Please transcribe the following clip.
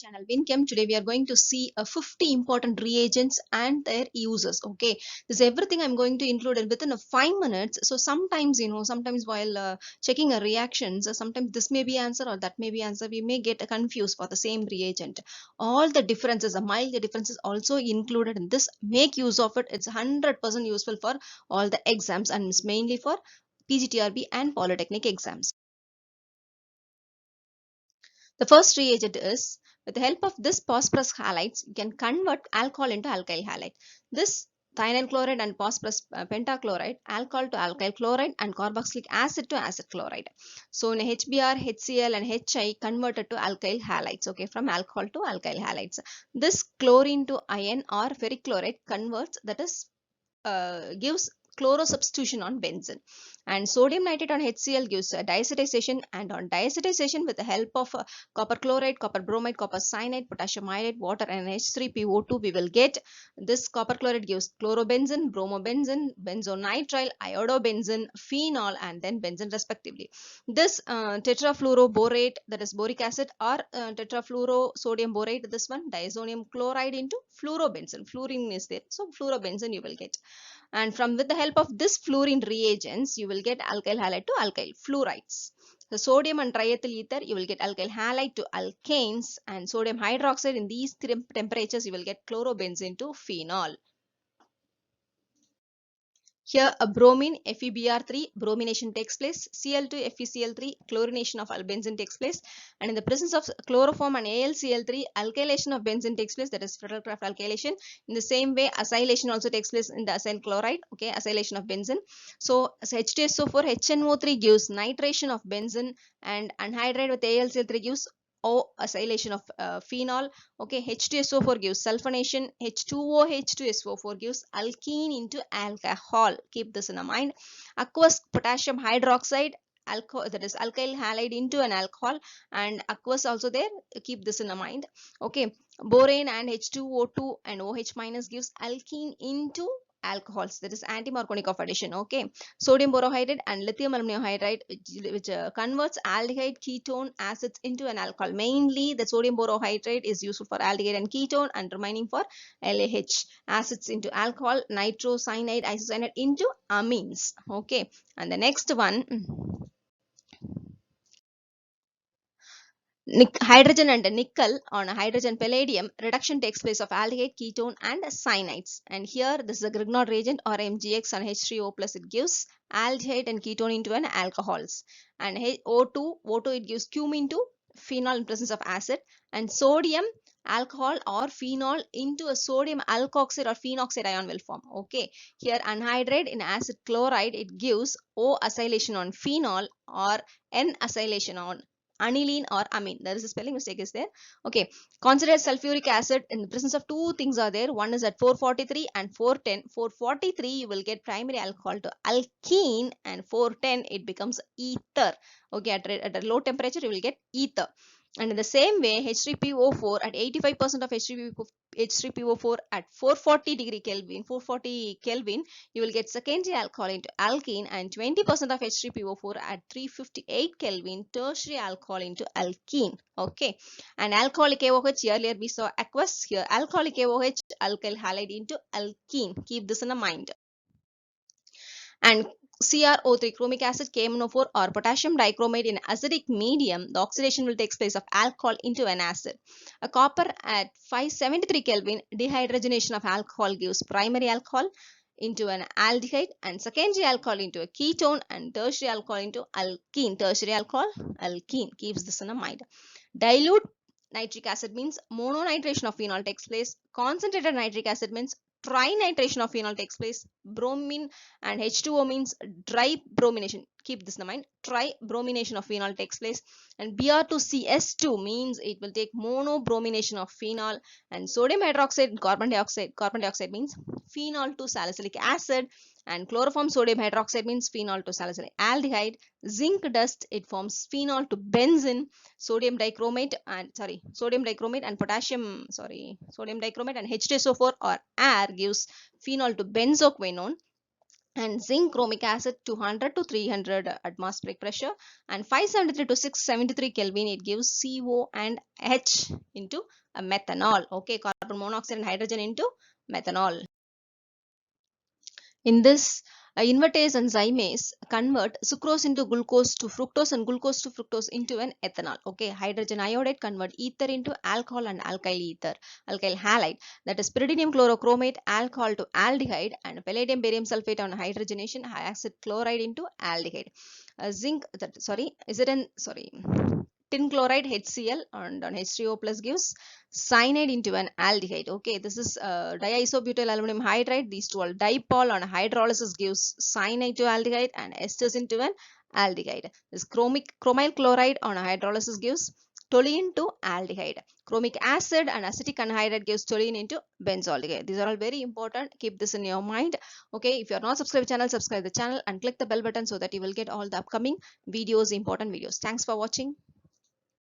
channel WinChem. Today we are going to see 50 important reagents and their uses. Okay, this is everything I'm going to include in within 5 minutes. So sometimes, sometimes while checking a reactions, sometimes this may be answer or that may be answer. We may get confused for the same reagent. All the differences, mild differences also included in this. Make use of it. It's 100% useful for all the exams and it's mainly for PGTRB and Polytechnic exams. The first reagent is, with the help of this phosphorus halides, you can convert alcohol into alkyl halide. This thionyl chloride and phosphorus pentachloride, alcohol to alkyl chloride and carboxylic acid to acid chloride. So in HBr, HCl and HI converted to alkyl halides, okay, from alcohol to alkyl halides. This chlorine to iron or ferric chloride converts, that is gives chloro substitution on benzene, and sodium nitrate on HCl gives diazotization, and on diazotization with the help of copper chloride, copper bromide, copper cyanide, potassium iodide, water and H3PO2 we will get this. Copper chloride gives chlorobenzene, bromobenzene, benzonitrile, iodobenzene, phenol and then benzene respectively. This tetrafluoroborate, that is boric acid, or tetrafluorosodium borate, this one diazonium chloride into fluorobenzene. Fluorine is there, so fluorobenzene you will get. And from with the help of this fluorine reagents, you will get alkyl halide to alkyl fluorides. The sodium and triethyl ether, you will get alkyl halide to alkanes, and sodium hydroxide in these temperatures, you will get chlorobenzene to phenol. Here a bromine FeBr3 bromination takes place, Cl2 FeCl3 chlorination of benzene takes place, and in the presence of chloroform and AlCl3 alkylation of benzene takes place, that is Friedel-Crafts alkylation. In the same way acylation also takes place in the acyl chloride, okay, acylation of benzene. So H2SO4 HNO3 gives nitration of benzene, and anhydride with AlCl3 gives acylation of phenol. Okay, H2SO4 gives sulfonation, H2O H2SO4 gives alkene into alcohol. Keep this in mind. Aqueous potassium hydroxide, alcohol, that is alkyl halide into an alcohol, and aqueous also there. Keep this in mind. Okay, borane and H2O2 and OH minus gives alkene into alcohols, that is anti-Marconi of addition. Okay, sodium borohydride and lithium aluminum hydride, which converts aldehyde ketone acids into an alcohol. Mainly the sodium borohydride is useful for aldehyde and ketone, and remaining for LAH acids into alcohol, nitrocyanide, isocyanide into amines. Okay, and the next one, hydrogen and nickel on a hydrogen palladium reduction takes place of aldehyde, ketone and cyanides. And here this is a Grignard reagent, or MgX on H3O plus, it gives aldehyde and ketone into an alcohols. And O2 it gives cumene to phenol in presence of acid, and sodium alcohol or phenol into a sodium alkoxide or phenoxide ion will form. Okay, here anhydride in acid chloride, it gives O acylation on phenol or N acylation on aniline or amine. There is a spelling mistake is there. Okay, consider sulfuric acid. In the presence of two things are there, one is at 443 and 410. 443 you will get primary alcohol to alkene, and 410 it becomes ether. Okay, at a low temperature you will get ether. And in the same way, H3PO4 at 85% of H3PO4 at 440 degree Kelvin, 440 Kelvin, you will get secondary alcohol into alkene, and 20% of H3PO4 at 358 Kelvin, tertiary alcohol into alkene. Okay, and alcoholic AOH, earlier we saw aqueous, here alcoholic AOH, alkyl halide into alkene. Keep this in mind. And CrO3, chromic acid, KMNO4 or potassium dichromate in acidic medium, the oxidation will take place of alcohol into an acid. A copper at 573 Kelvin, dehydrogenation of alcohol gives primary alcohol into an aldehyde, and secondary alcohol into a ketone, and tertiary alcohol into alkene. Tertiary alcohol, alkene. Keeps this in mind. Dilute nitric acid means mononitration of phenol takes place. Concentrated nitric acid means trinitration of phenol takes place. Bromine and H2O means dry bromination. Keep this in mind. Tri-bromination of phenol takes place. And Br2CS2 means it will take monobromination of phenol. And sodium hydroxide and carbon dioxide. Carbon dioxide means phenol to salicylic acid. And chloroform sodium hydroxide means phenol to salicylic aldehyde. Zinc dust, it forms phenol to benzene. Sodium dichromate and sodium dichromate and sodium dichromate and H2SO4 or air gives phenol to benzoquinone. and zinc chromic acid 200 to 300 atmospheric pressure, and 573 to 673 Kelvin, it gives CO and H into a methanol. Okay, carbon monoxide and hydrogen into methanol. In this, invertase and zymase convert sucrose into glucose to fructose and glucose to fructose into an ethanol. Okay, hydrogen iodide convert ether into alcohol and alkyl ether, alkyl halide, that is pyridinium chlorochromate alcohol to aldehyde, and palladium barium sulfate on hydrogenation acid chloride into aldehyde. Zinc, tin chloride HCl and on H3O plus gives cyanide into an aldehyde. Okay, this is diisobutyl aluminum hydride. These two are dipole on hydrolysis gives cyanide to aldehyde and esters into an aldehyde. This chromyl chloride on hydrolysis gives toluene to aldehyde. Chromic acid and acetic anhydride gives toluene into benzaldehyde. These are all very important. Keep this in your mind. Okay, if you are not subscribed to the channel, subscribe the channel and click the bell button so that you will get all the upcoming videos, important videos. Thanks for watching.